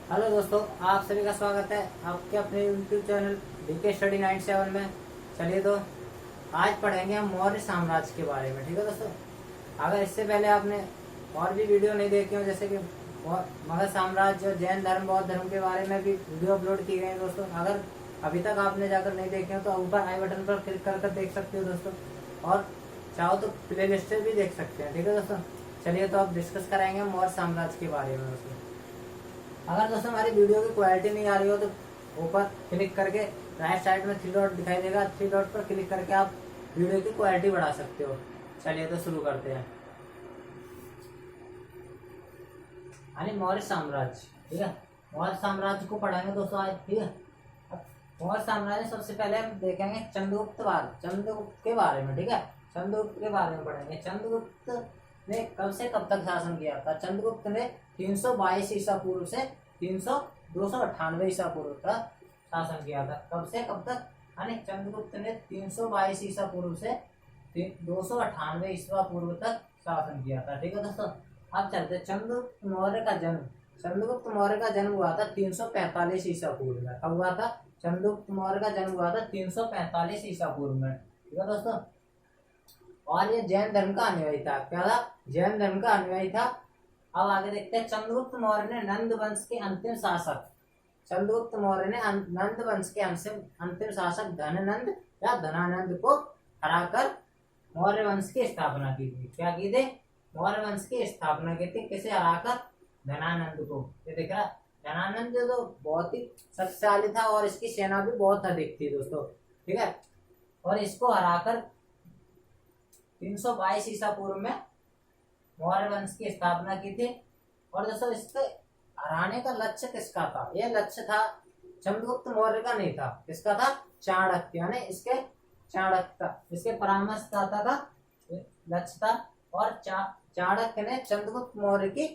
Hello दोस्तों, आप सभी का स्वागत है आपके अपने यूट्यूब चैनल डीके स्टडी 97 में। चलिए तो आज पढ़ेंगे हम मौर्य साम्राज्य के बारे में। ठीक है दोस्तों, अगर इससे पहले आपने और भी वीडियो नहीं देखी हो, जैसे कि मगध साम्राज्य और जैन धर्म बौद्ध धर्म के बारे में भी वीडियो अपलोड की गई है दोस्तों, अगर अभी तक आपने जाकर नहीं देखे हो तो ऊपर आई बटन पर क्लिक कर देख सकते हो दोस्तों, और चाहो तो प्ले लिस्ट भी देख सकते हैं। ठीक है दोस्तों, चलिए तो अब डिस्कस कराएंगे मौर्य साम्राज्य के बारे में दोस्तों। अगर दोस्तों हमारी वीडियो की क्वालिटी नहीं आ रही हो तो ऊपर क्लिक करके राइट साइड में 3 डॉट दिखाई देगा, 3 डॉट पर क्लिक करके आप वीडियो की क्वालिटी बढ़ा सकते हो। चलिए तो शुरू करते हैं। मौर्य साम्राज्य, ठीक है, मौर्य साम्राज्य को पढ़ेंगे दोस्तों आज। ठीक है, मौर्य साम्राज्य सबसे पहले हम देखेंगे चंद्रगुप्त के बारे में। ठीक है, चंद्रगुप्त के बारे में पढ़ेंगे। चंद्रगुप्त ने कब से कब तक शासन किया था? चंद्रगुप्त ने 322 ईसा पूर्व से 298 ईसा पूर्व तक शासन किया था। कब से कब तक? चंद्रगुप्त ने 322 ईसा पूर्व से 298 ईसा पूर्व तक शासन किया था। ठीक है दोस्तों, अब चलते चंद्रगुप्त मौर्य का जन्म। चंद्रगुप्त मौर्य का जन्म हुआ था 345 ईसा पूर्व में। कब हुआ था? चंद्रगुप्त मौर्य का जन्म हुआ था 345 ईसा पूर्व में। ठीक है दोस्तों, और ये जैन धर्म का अनुयायी था। क्या था? जैन धर्म का अनुयायी था। अब आगे देखते हैं। चंद्रगुप्त मौर्य ने नंद वंश के अंतिम शासक चंद्रगुप्त मौर्य ने नंद वंश के अंतिम शासक धनानंद या धनानंद को हराकर मौर्य वंश की स्थापना की थी। क्या की थी? मौर्य वंश की स्थापना की थी। किसे हराकर? धनानंद को। ये देख रहा, धनानंद जो तो बहुत ही शक्तिशाली था और इसकी सेना भी बहुत अधिक थी दोस्तों। ठीक है, और इसको हराकर 322 ईसा पूर्व में मौर्य वंश की स्थापना की थी। और दोस्तों इसके हराने का लक्ष्य किसका था? यह लक्ष्य था चंद्रगुप्त मौर्य का नहीं था। किसका था? चाणक्य, यानी चाणक्य का, इसके परामर्शदाता का लक्ष्य था। और चाणक्य ने चंद्रगुप्त मौर्य की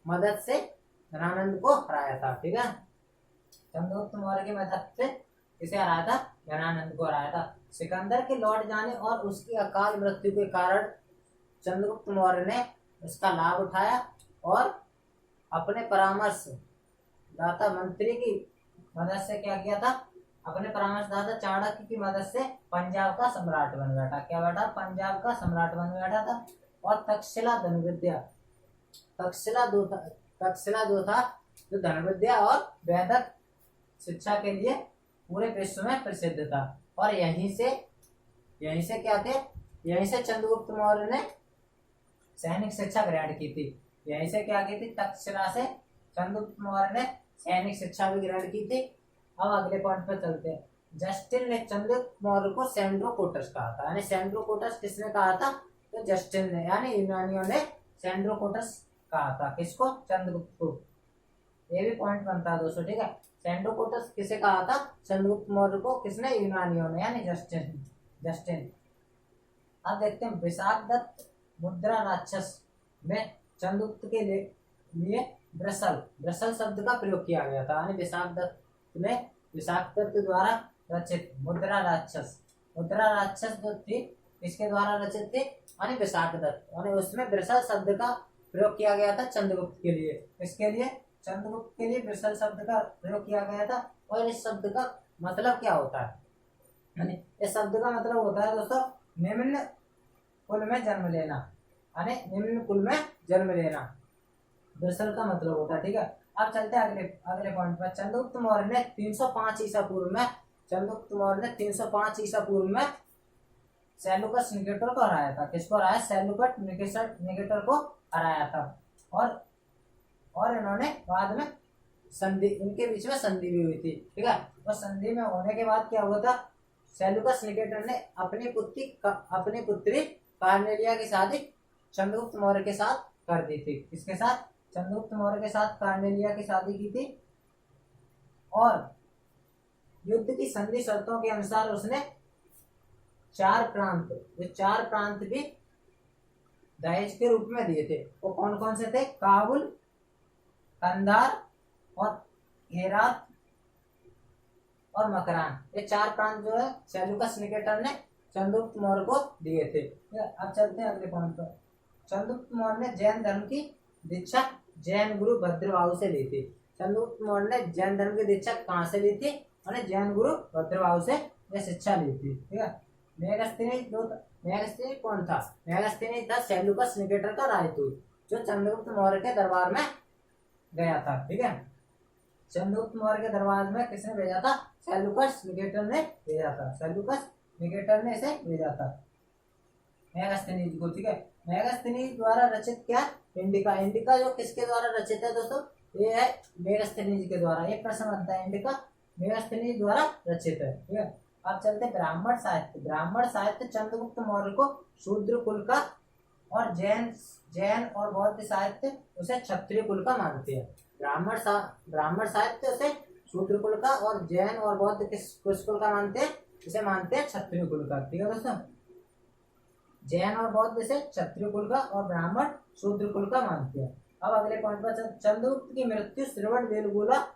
मदद से धनानंद को हराया था। ठीक है, चंद्रगुप्त मौर्य की मदद से इसे हराया था, धनानंद को हराया था। सिकंदर के लौट जाने और उसकी अकाल मृत्यु के कारण चंद्रगुप्त मौर्य ने इसका लाभ उठाया और अपने परामर्शदाता मंत्री की मदद से क्या किया था? अपने परामर्शदाता चाणक्य की मदद से पंजाब का सम्राट बन बैठा। क्या बैठा? पंजाब का सम्राट बन बैठा था। और तक्षशिला जो था जो धनुर्विद्या और वैदिक शिक्षा के लिए पूरे विश्व में प्रसिद्ध था। और यहीं से क्या थे? यहीं से चंद्रगुप्त मौर्य ने सैनिक शिक्षा ग्रहण की थी। यहीं से क्या की थी? तक्षशिला से चंद्रगुप्त मौर्य ने सैनिक शिक्षा भी ग्रहण की थी। अब अगले पॉइंट पर चलते हैं। जस्टिन ने चंद्रगुप्त मौर्य को सेंड्रोकोटस कहा था। सेंड्रोकोटस किसने कहा था? तो जस्टिन ने, यूनानियों ने सेंड्रोकोटस कहा था। किसको? चंद्रगुप्त को। ये भी पॉइंट बनता है दोस्तों। ठीक है, सेंड्रोकोटस किसे कहा था? चंद्रगुप्त मौर्य को। किसने? यूनानियों ने, जस्टिन। अब देखते हैं विशाखदत्त मुद्रा राक्षस में चंद्रगुप्त के लिए ब्रसल शब्द का प्रयोग किया गया था। विशाखदत्त द्वारा रचित मुद्रा राक्षस जो थी, इसके द्वारा रचित थी विशाखदत्त, उसमें ब्रसल शब्द का प्रयोग किया गया था चंद्रगुप्त के लिए। इसके लिए चंद्रगुप्त के लिए ब्रसल शब्द का प्रयोग किया गया था। और इस शब्द का मतलब क्या होता है? इस शब्द का मतलब होता है दोस्तों निम्न कुल में जन्म लेना। निम्न कुल में जन्म लेना ब्रसल का मतलब होता है। ठीक है, अब चलते हैं अगले पॉइंट पर। चंद्रगुप्त मौर्य ने 305 ईसा पूर्व में सेल्यूकस निकेटर को हराया था। किसको हराया? सेल्यूकस निकेटर को हराया था। और इन्होंने बाद में इनके बीच में संधि भी हुई थी। ठीक है, और संधि में होने के बाद क्या हुआ था? सेल्यूकस निकेटर ने अपनी पुत्री कार्नेलिया की शादी चंद्रगुप्त मौर्य के साथ कर दी थी। किसके साथ? चंद्रगुप्त मौर्य के साथ कार्नेलिया की शादी की थी। और युद्ध की संधि शर्तों के अनुसार उसने 4 प्रांत भी दहेज के रूप में दिए थे। वो कौन कौन से थे? काबुल, कंधार और हेरात और मकरान। ये 4 प्रांत जो है सेल्यूकस निकेटर ने चंद्रगुप्त मौर्य को दिए थे। अब चलते हैं अगले पॉइंट पर। चंद्रगुप्त मौर्य ने जैन धर्म की दीक्षा जैन गुरु भद्रबाहु से ली थी। चंद्रगुप्त मौर्य ने जैन धर्म की दीक्षा कहाँ से ली थी? उन्होंने जैन गुरु भद्रबाहु से यह शिक्षा ली थी। ठीक है। मेगास्थनीज कौन था? मेगास्थनीज था सेल्यूकस निकेटर का राजदूत, जो चंद्रगुप्त मौर्य के दरबार में गया था। ठीक है। चंद्रगुप्त मौर्य के दरबार में किसने भेजा था? सेल्यूकस निकेटर ने भेजा था। सेल्यूकस निकेटर ने इसे भेजा था मेगास्थनीज को। ठीक है। मेगास्थनीज द्वारा रचित क्या? इंडिका। इंडिका जो किसके द्वारा रचित है दोस्तों? ये है मेगास्थनीज के द्वारा। ये प्रश्न बनता है, इंडिका मेगास्थनीज द्वारा रचित है। ठीक है। अब चलते ब्राह्मण साहित्य। ब्राह्मण साहित्य चंद्रगुप्त मौर्य को शूद्र कुल का और जैन और बौद्ध साहित्य उसे क्षत्रिय कुल का मानते हैं। ब्राह्मण साहित्य उसे शूद्र कुल का और जैन और बौद्ध किस कुल का मानते हैं? इसे मानते हैं क्षत्रिय कुल का। ठीक है दोस्तों, जैन और बौद्ध इसे क्षत्रिय कुल का और ब्राह्मण शूद्र कुल का मानते हैं। अब अगले पॉइंट पर चंद्रगुप्त की मृत्यु श्रवणबेलगोला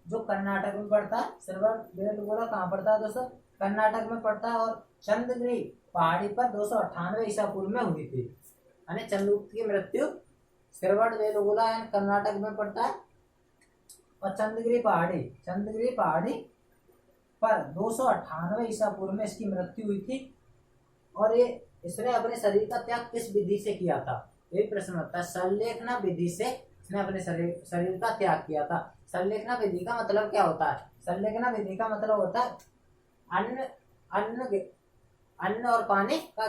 जो कर्नाटक में पड़ता है। श्रवणबेलगोला कहाँ पड़ता है दोस्तों? कर्नाटक में पड़ता है। और चंद्रगिरी पहाड़ी पर 298 ईसा पूर्व में हुई थी। यानी चंद्रगुप्त की मृत्यु श्रवणबेलगोला कर्नाटक में पड़ता है और चंद्रगिरी पहाड़ी पर 298 ईसा पूर्व में इसकी मृत्यु हुई थी। और ये इसने अपने शरीर का त्याग किस विधि से किया था? ये प्रश्न होता है। संलेखना विधि से इसने अपने शरीर का त्याग किया था। संलेखना विधि का मतलब क्या होता है? संलेखना विधि का मतलब होता है अन्न और पानी का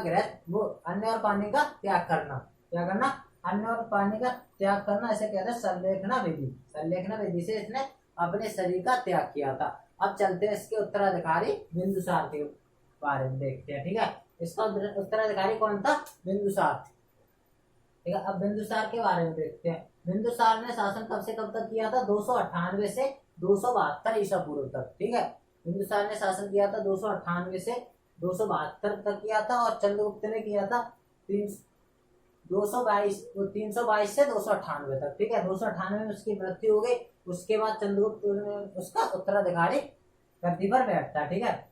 अन्न और पानी का त्याग करना। क्या करना? अन्न और पानी का त्याग करना, इसे कहते हैं संलेखना विधि। संलेखना विधि से इसने अपने शरीर का त्याग किया था। अब चलते हैं इसके उत्तराधिकारी बिंदुसार के बारे में देखते हैं। ठीक है। इसका उत्तराधिकारी कौन था? बिंदुसार। ठीक है। अब बिंदुसार के बारे में देखते हैं। बिंदुसार ने शासन कब से कब तक किया था? 298 से 272 ईसा पूर्व तक। ठीक है। बिंदुसार ने शासन किया था 298 से 272 तक किया था। और चंद्रगुप्त ने किया था 322 से 298 तक। ठीक है। 298 में उसकी मृत्यु हो गई। उसके बाद चंद्रगुप्त उसका उत्तराधिकारी गद्दी पर बैठता है। ठीक है।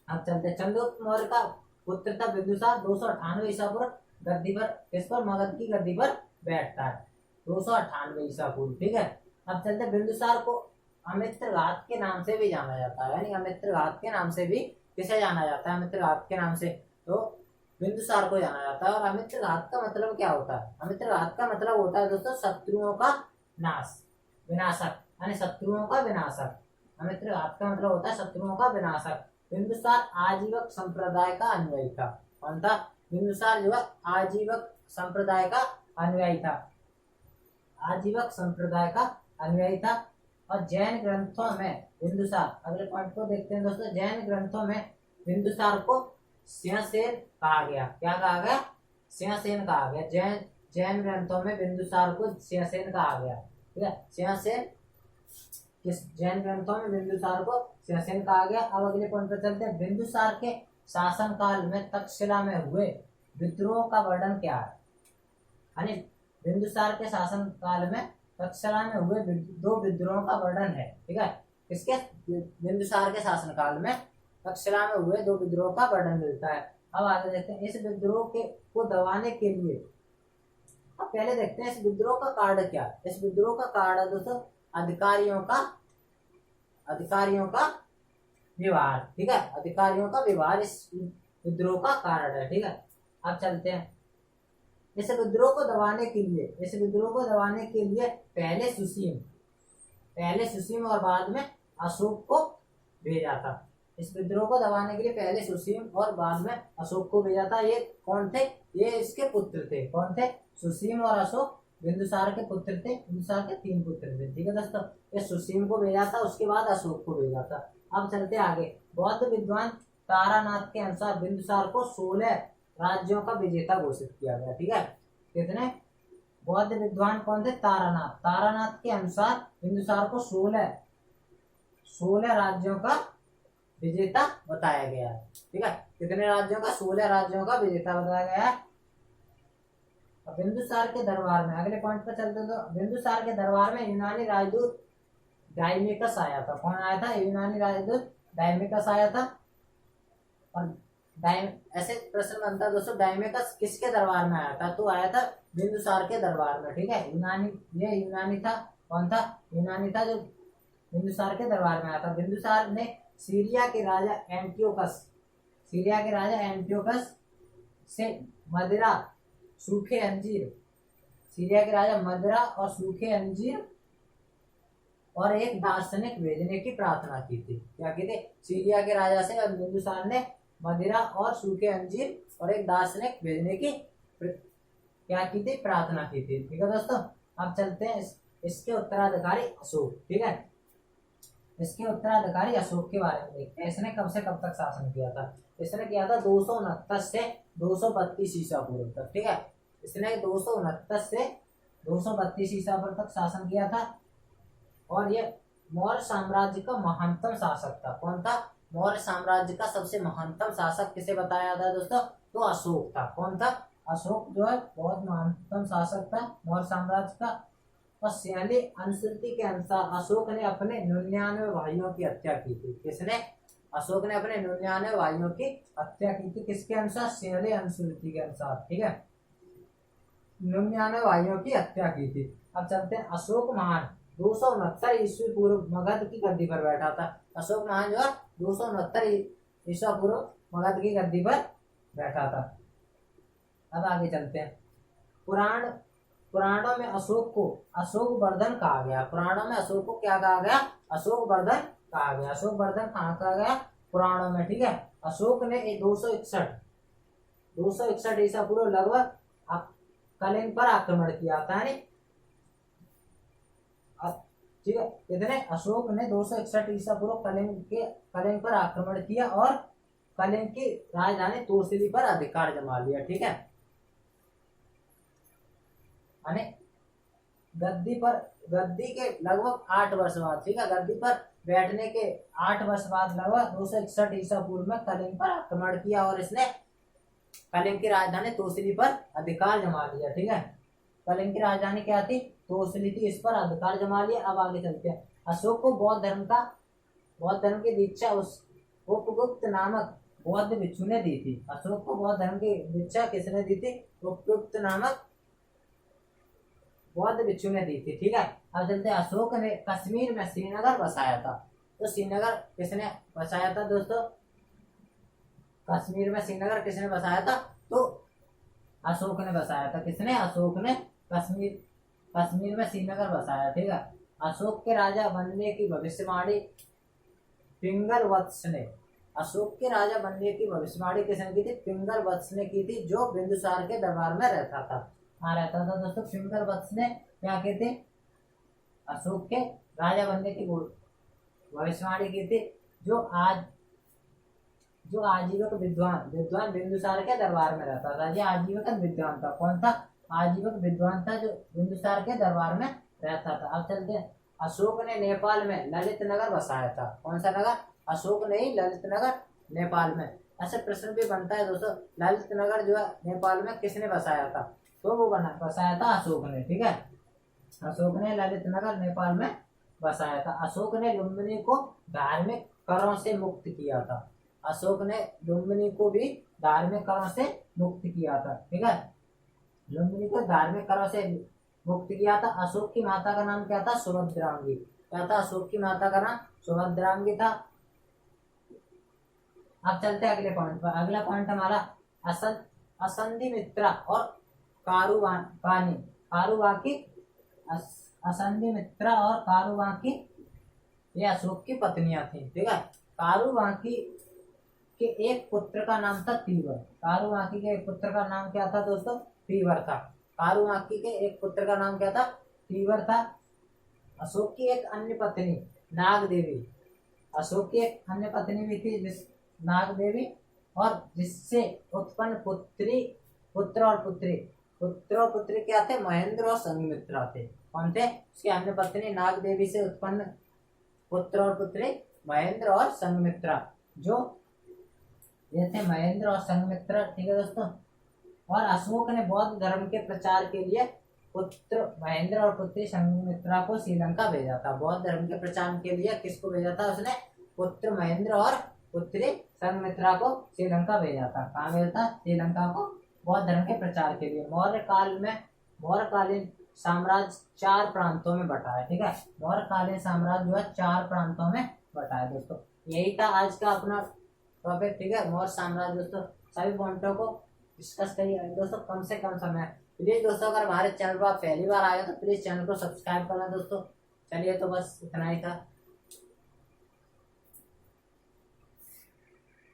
अब चलते चंद्रगुप्त मौर्य का पुत्र था बिंदुसार। 298 ईसा पूर्व गद्दी पर किस पर? मगध की गद्दी पर बैठता है 298 ईसा पूर्व। ठीक है। अब चलते बिंदुसार को अमित्रघात के नाम से भी जाना जाता है। यानी अमित्रघात के नाम से भी किसे जाना जाता है? अमित्रघात के नाम से तो बिंदुसार को जाना जाता है। और अमित्रघात का मतलब क्या होता है? अमित्रघात का मतलब होता है दोस्तों शत्रुओं का विनाशक, यानी शत्रुओं का विनाशक। अमित्रघात का मतलब होता है शत्रुओं का विनाशक। बिंदुसार आजीवक संप्रदाय का अनुयायी था। कौन था? बिंदुसार जो है आजीवक संप्रदाय का अनुयायी था। आजीवक संप्रदाय का अनुयायी था। और जैन ग्रंथों में बिंदुसार, अगले पॉइंट को देखते हैं दोस्तों। जैन ग्रंथों में बिंदुसार को सिंहसेन कहा गया। क्या कहा गया? सिंहसेन कहा गया। जैन ग्रंथों में बिंदुसार को सिंहसेन कहा गया। ठीक है। सिंहसेन किस जैन ग्रंथों में बिंदुसार को सिंहसेन कहा गया। अब अगले पॉइंट पर चलते हैं। बिंदुसार के शासन काल में तक्षशिला में हुए विद्रोह का वर्णन क्या है? यानी बिंदुसार के शासन काल में तक्षशिला में हुए 2 विद्रोहों का वर्णन है। ठीक है। किसके? बिंदुसार के शासन काल में तक्षशिला में हुए 2 विद्रोह का वर्णन मिलता है। अब आगे देखते हैं इस विद्रोह को दबाने के लिए। अब पहले देखते हैं इस विद्रोह का कारण क्या है। इस विद्रोह का कारण दोस्तों अधिकारियों का व्यवहार। ठीक है। अधिकारियों का व्यवहार इस विद्रोह का कारण है। ठीक है। अब चलते हैं इस विद्रोह को दबाने के लिए पहले सुसीम और बाद में अशोक को भेजा था। इस विद्रोह को दबाने के लिए पहले सुसीम और बाद में अशोक को भेजा था। ये कौन थे? ये इसके पुत्र थे। कौन थे? सुसीम और अशोक बिंदुसार के पुत्र थे। बिंदुसार के 3 पुत्र थे। ठीक है दोस्तों। ये सुसीम को भेजा था, उसके बाद अशोक को भेजा था। अब चलते आगे। बौद्ध विद्वान तारानाथ के अनुसार बिंदुसार को 16 राज्यों का विजेता घोषित किया गया। ठीक है। कितने? बौद्ध विद्वान कौन थे? तारानाथ के अनुसार बिंदुसार को 16 राज्यों का विजेता बताया गया है। ठीक है। कितने राज्यों का? 16 राज्यों का विजेता बताया गया है। बिंदुसार के दरबार में अगले पॉइंट पर चलते तो बिंदुसार के दरबार में यूनानी राजदूत डायमेकस आया था। कौन आया था? यूनानी राजदूत डायमेकस आया था। और ऐसे प्रश्न बनता दोस्तों डायमेकस किसके दरबार में आया था? तो आया था बिंदुसार के दरबार में। ठीक है। यूनानी था कौन था? यूनानी था, जो बिंदुसार के दरबार में आया था। बिंदुसार ने सीरिया के राजा एंटियोकस से मदिरा, सूखे अंजीर, सीरिया के राजा मदिरा और सूखे अंजीर और एक दार्शनिक भेजने की प्रार्थना की थी। क्या की थी? सीरिया के राजा से बिंदुसार ने मदिरा और सूखे अंजीर और एक दार्शनिक भेजने की क्या की थी? प्रार्थना की थी। ठीक है दोस्तों, अब चलते हैं इसके उत्तराधिकारी अशोक। ठीक है, इसके उत्तराधिकारी अशोक के बारे में देखते हैं। इसने कब से कब तक शासन किया था? इसने किया था 269 से 232 ईसा पूर्व तक। ठीक है, इसने 269 से 232 ईसा पूर्व तक शासन किया था और ये मौर्य साम्राज्य का महानतम शासक था। कौन था? मौर्य साम्राज्य का सबसे महानतम शासक किसे बताया था दोस्तों? तो अशोक था। कौन था? अशोक जो है बहुत महानतम शासक था मौर्य साम्राज्य का। और सियाली अनुश्रुति के अनुसार अशोक ने अपने 99 भाइयों की हत्या की थी। किसने? अशोक ने अपने 99 भाइयों की हत्या की थी। किसके अनुसार? सियाली अनुश्रुति के अनुसार। ठीक है, 99 भाइयों की हत्या की थी। अब चलते हैं अशोक महान 269 ईस्वी पूर्व मगध की गद्दी पर बैठा था। अशोक महान जो है 269 ईसा पूर्व मगध की गद्दी पर बैठा था। अब आगे चलते हैं। पुराणों में अशोक को अशोक वर्धन कहा गया। पुराणों में अशोक को क्या कहा गया? अशोक वर्धन कहा गया। अशोक वर्धन कहाँ कहा गया? पुराणों में। ठीक है, अशोक ने 261 ईसा पूर्व लगभग कलिंग पर आक्रमण किया था। ठीक है, कितने? अशोक ने 261 ईसा पूर्व कलिंग पर आक्रमण किया और कलिंग की राजधानी तोसिली पर अधिकार जमा लिया। ठीक है, गद्दी के लगभग 8 वर्ष बाद, ठीक है, गद्दी पर बैठने के 8 वर्ष बाद लगभग 261 ईसा पूर्व में कलिंग पर आक्रमण किया और इसने कलिंग की राजधानी तोसिली पर अधिकार जमा लिया। ठीक है, कलिंग की राजधानी क्या थी? तोसिली थी, इस पर अधिकार जमा लिया। अब आगे चलते हैं। अशोक को बौद्ध धर्म की दीक्षा उस उपगुप्त नामक बौद्ध भिक्षु ने दी थी। अशोक को बौद्ध धर्म की दीक्षा किसने दी थी? उपगुप्त नामक बौद्ध भिक्षु ने दी थी। ठीक है, अब चलते हैं। अशोक ने कश्मीर में श्रीनगर बसाया था। तो श्रीनगर किसने बसाया था दोस्तों? कश्मीर में श्रीनगर किसने बसाया था? तो अशोक ने बसाया था। किसने? अशोक ने कश्मीर में श्रीनगर बसाया। ठीक है, अशोक के राजा बनने की भविष्यवाणी पिंगलवत्स ने किसने की थी? पिंगलवत्स ने की थी, जो बिंदुसार के दरबार में रहता था। कहाँ रहता था दोस्तों? पिंगलवत्स ने क्या कहते? अशोक के राजा बनने की भविष्यवाणी की थी, जो आजीवक विद्वान बिंदुसार के दरबार में रहता था। ये आजीवक विद्वान था। कौन था? आजीवक विद्वान था, जो बिंदुसार के दरबार में रहता था। अब चलते हैं। अशोक ने नेपाल में ललित नगर बसाया था। कौन सा नगर? अशोक ने ही ललित नगर नेपाल में। ऐसे प्रश्न भी बनता है दोस्तों, ललित नगर जो है नेपाल में किसने बसाया था? तो वो बसाया था अशोक ने। ठीक है, अशोक ने ललित नगर नेपाल में बसाया था। अशोक ने लुम्बिनी को धार्मिक करों से मुक्त किया था। अशोक ने लुम्बिनी को भी धार्मिक करों से मुक्त किया था। ठीक है, लुम्बिनी को धार्मिक करों से मुक्त किया था। अशोक की माता का नाम क्या था? सुभद्रांगी। क्या था? अशोक की माता का नाम सुभद्रांगी था। अब चलते हैं अगले पॉइंट पर। अगला पॉइंट हमारा असंधिमित्रा और असंधिमित्रा और कारुबाकी, ये अशोक की पत्नियां थी। ठीक है, कारुबाकी के एक पुत्र का नाम था तीवर। कारुबाकी के एक पुत्र का नाम क्या था दोस्तों? तीवर था। कारुबाकी के एक पुत्र का नाम क्या था? तीवर था। अशोक की एक अन्य पत्नी नाग देवी, अशोक की एक अन्य पत्नी भी थी नाग देवी, और जिससे उत्पन्न पुत्र और पुत्री क्या थे? महेंद्र और संघमित्रा थे। कौन थे? उसकी अन्य पत्नी नाग देवी से उत्पन्न पुत्र और पुत्री महेंद्र और संघमित्रा, जो ये थे महेंद्र और संघमित्रा। ठीक है दोस्तों, और अशोक ने बौद्ध धर्म के प्रचार के लिए पुत्र महेंद्र और पुत्री संघमित्रा को श्रीलंका भेजा था। बौद्ध धर्म के प्रचार के लिए किसको भेजा था उसने? पुत्र महेंद्र और पुत्री संघमित्रा को श्रीलंका भेजा था। कहाँ भेजा था? श्रीलंका को, बौद्ध धर्म के प्रचार के लिए। मौर्यकालीन साम्राज्य 4 प्रांतों में बटा है, ठीक है। मौर्यकालीन साम्राज्य जो है 4 प्रांतों में बटा है दोस्तों। यही था आज का अपना टॉपिक, ठीक है, मौर्य साम्राज्य दोस्तों। सभी पॉइंटों को डिस्कस करिए दोस्तों, कम से कम समय। प्लीज दोस्तों अगर हमारे चैनल पर आप पहली बार आए तो प्लीज चैनल को सब्सक्राइब करना दोस्तों। चलिए तो बस इतना ही था।